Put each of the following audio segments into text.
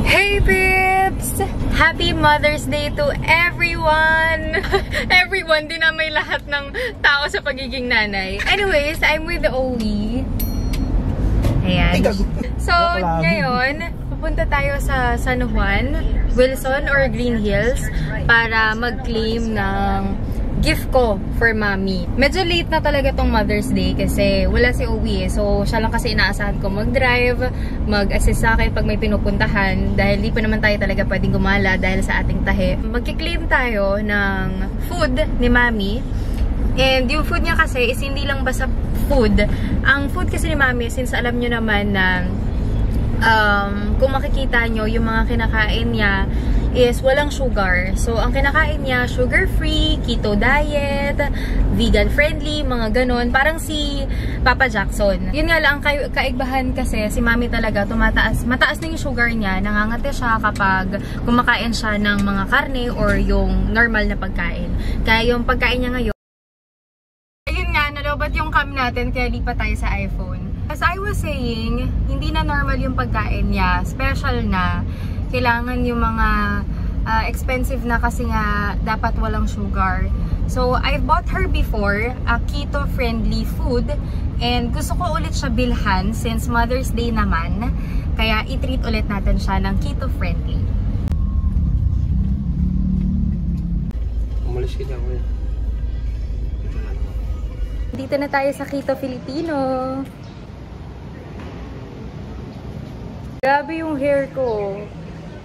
Hey Pips! Happy Mother's Day to everyone! Everyone, din na may lahat ng tao sa pagiging nanay. Anyways, I'm with Owie. Ayan. So, ngayon, pupunta tayo sa San Juan, Wilson or Green Hills para mag-claim ng gift ko for mommy. Medyo late na talaga tong Mother's Day kasi wala si Owie. So, siya lang kasi inaasahan ko mag-drive, mag-assist sa akin pag may pinupuntahan dahil di pa naman tayo talaga pwedeng gumala dahil sa ating tahe. Magki-claim tayo ng food ni mommy. And yung food niya kasi is hindi lang basta food. Ang food kasi ni mommy, since alam nyo naman na kung makikita nyo, yung mga kinakain niya is walang sugar. So, ang kinakain niya, sugar-free, keto diet, vegan-friendly, mga ganon. Parang si Papa Jackson. Yun nga lang, kaigbahan kasi si Mami talaga, mataas na yung sugar niya. Nangangate siya kapag kumakain siya ng mga karne or yung normal na pagkain. Kaya yung pagkain niya ngayon, ayun nga, nalobat yung cam natin, kaya lipat tayo sa iPhone. As I was saying, hindi na normal yung pagkain niya. Special na. Kailangan yung mga expensive na kasi nga dapat walang sugar. So, I bought her before a keto-friendly food and gusto ko ulit siya bilhan since Mother's Day naman. Kaya i-treat ulit natin siya ng keto-friendly. Umalis ka dyan, kuya. Dito na tayo sa Keto Filipino. Grabe yung hair ko.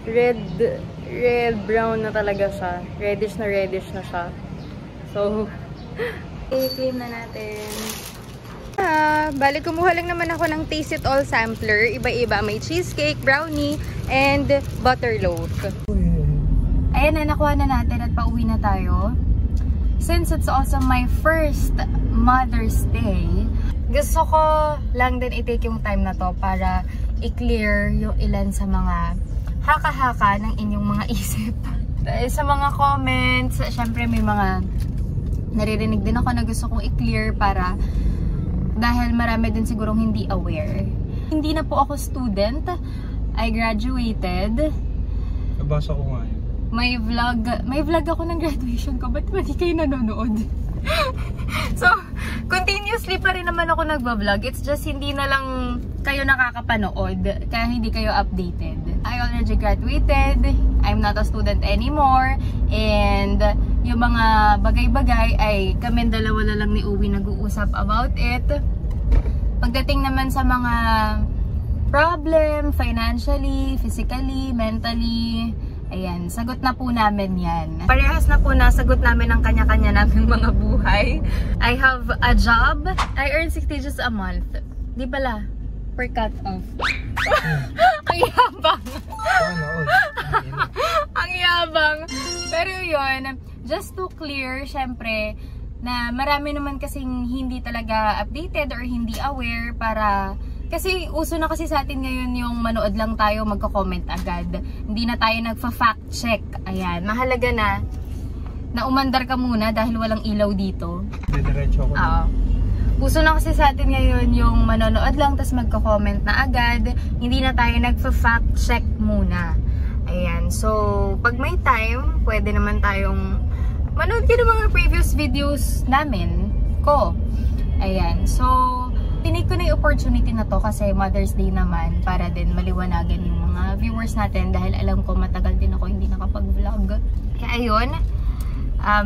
Red-brown na talaga siya. Reddish na siya. So, i-claim na natin. Bali, kumuha lang naman ako ng Taste It All sampler. Iba-iba. May cheesecake, brownie, and butter loaf. Ayan na, nakuha na natin at pauwi na tayo. Since it's also my first Mother's Day, gusto ko lang din i-take yung time na to para i-clear yung ilan sa mga haka-haka ng inyong mga isip. Sa mga comments, syempre may mga naririnig din ako na gusto kong i-clear para dahil marami din sigurong hindi aware. Hindi na po ako student. I graduated. Nabasa ko nga yun. May vlog ako ng graduation ko. Ba't di kayo nanonood? So, continuously pa rin naman ako nagbablog. It's just hindi na lang kayo nakakapanood. Kaya hindi kayo updated. I already graduated. I'm not a student anymore. And yung mga bagay-bagay ay kami dalawa na lang ni Owie nag-uusap about it. Pagdating naman sa mga problem, financially, physically, mentally, ayan, sagot na po namin yan. Parehas na po nasagot namin ang kanya-kanya naming mga buhay. I have a job. I earn 60 just a month. Di bala? Per cut off. Ang yabang. Ang yabang. Pero yun, just to clear, syempre, na marami naman kasing hindi talaga updated or hindi aware para... Kasi uso na kasi sa atin ngayon yung manood lang tayo, magko-comment agad. Hindi na tayo nagfa-fact check. Ayan, mahalaga na umandar ka muna dahil walang ilaw dito. Diretso ako. Oo. Uso na kasi sa atin ngayon yung manonood lang tapos magko-comment na agad. Hindi na tayo nagfa-fact check muna. Ayan, so pag may time, pwede naman tayong manood din ng mga previous videos namin ko. Ayan, so tinake ko na yung opportunity na to kasi Mother's Day naman para din maliwanagan yung mga viewers natin dahil alam ko matagal din ako hindi nakapag-vlog. Kaya ayun,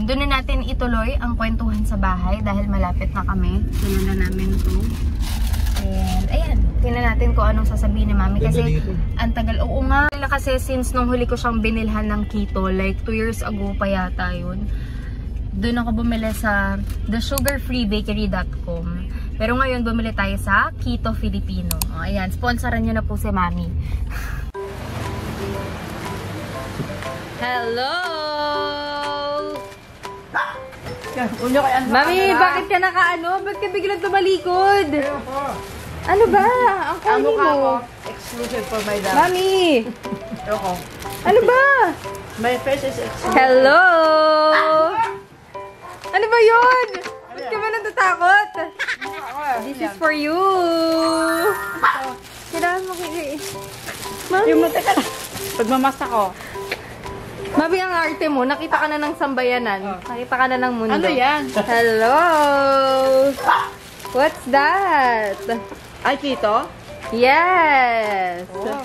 doon na natin ituloy ang kwentuhan sa bahay dahil malapit na kami. Tuloy na namin to. And ayan, tingnan natin kung anong sasabihin ni Mami kasi ang tagal. Oo nga, kasi since nung huli ko siyang binilhan ng keto, like 2 years ago pa yata yun. Doon ako bumili sa thesugarfreebakery.com. Pero ngayon, bumili tayo sa Keto Filipino. O, ayan, sponsoran nyo na po si Mami. Hello! Mami, bakit ka nakaano? Bakit ka biglang tumalikod? Ano ba? Ang kani mo? Exclusive for my dad. Mami! Ano ba? My face is exclusive. Hello! Ano ba yun? Ba't ka ba natatakot? This is for you. Kailangan mo kayo. Mami. Yung mata ka lang. Pagmamasa ko. Mabi ang arte mo, nakita ka na ng sambayanan. Nakita ka na ng mundo. Ano yan? Hello! What's that? Ay, Kito? Yes! Oh.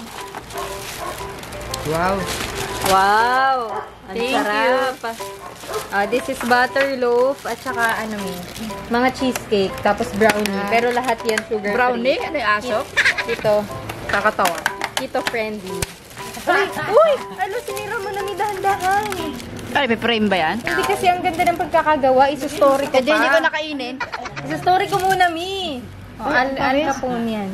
Wow. Wow! Ang Thank sarap. This is butter loaf at saka mga cheesecake, tapos brownie. Pero lahat yan sugar Brownie? free. Ano yung aso? Ito, Kakatawa. keto friendly. Uy! Ano, sinira mo na, may dahan-dahan. Ay, may frame ba yan? Hindi kasi ang ganda ng pagkakagawa. Iso-story ko pa. Hindi ko nakainin. Iso-story ko muna, Mi. Al-capone yan.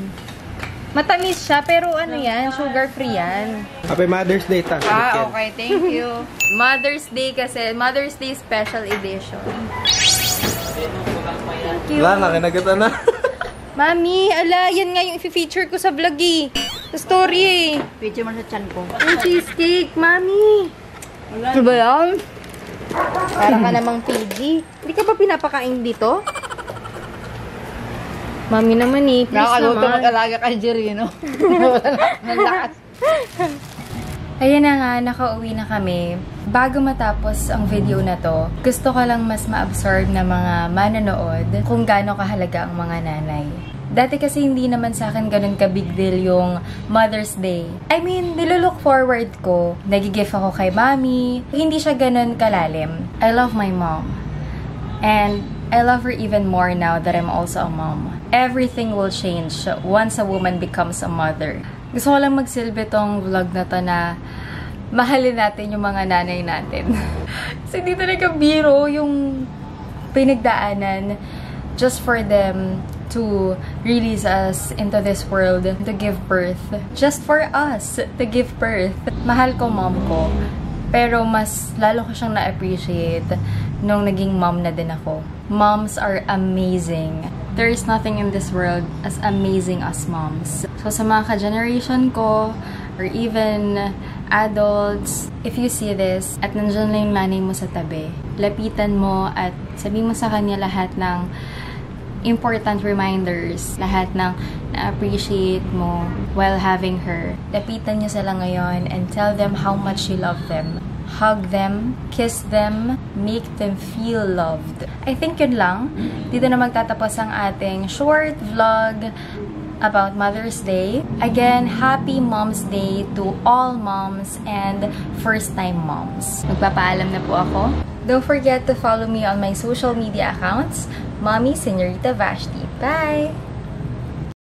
Matamis siya, pero ano yan, sugar-free yan. Happy Mother's Day, ta. Okay. Thank you. Mother's Day kasi, Mother's Day Special Edition. Thank you. Wala na, kinagata na. Mami, ala, yan nga yung i-feature ko sa vlog eh. Sa story eh. Picture mo sa chan ko. Yung cheesecake, Mami. Ano ba yan? Para ka namang PG. Hindi ka ba pinapakain dito? Mami naman eh, please Nakakaluto naman. mag-alaga kay Jerry, no? Ang lakas. Ayan na nga, nakauwi na kami. Bago matapos ang video na to, gusto ko lang mas ma-absorb na mga manonood kung gaano kahalaga ang mga nanay. Dati kasi hindi naman sa akin ganun ka-big deal yung Mother's Day. I mean, nilolook forward ko. Nagigif ako kay Mami. Hindi siya ganun kalalim. I love my mom. And I love her even more now that I'm also a mom. Everything will change once a woman becomes a mother. Gusto ko lang magsilbi tong vlog na to na mahalin natin yung mga nanay natin. Kasi hindi talaga biro yung pinagdaanan just for them to release us into this world, to give birth. Just for us to give birth. Mahal ko mom ko. Pero mas lalo ko siyang na-appreciate nung naging mom na din ako. Moms are amazing. There is nothing in this world as amazing as moms. So sa mga ka-generation ko, or even adults, if you see this, at nandiyan lang yung nanay mo sa tabi, lapitan mo at sabihin mo sa kanya lahat ng important reminders, lahat ng na-appreciate mo while having her. Lapitan niyo sila ngayon and tell them how much you love them. Hug them, kiss them, make them feel loved. I think yun lang. Dito na magtatapos ang ating short vlog about Mother's Day. Again, happy Mom's Day to all moms and first-time moms. Magpapaalam na po ako. Don't forget to follow me on my social media accounts, Mommy Señorita Vashti. Bye!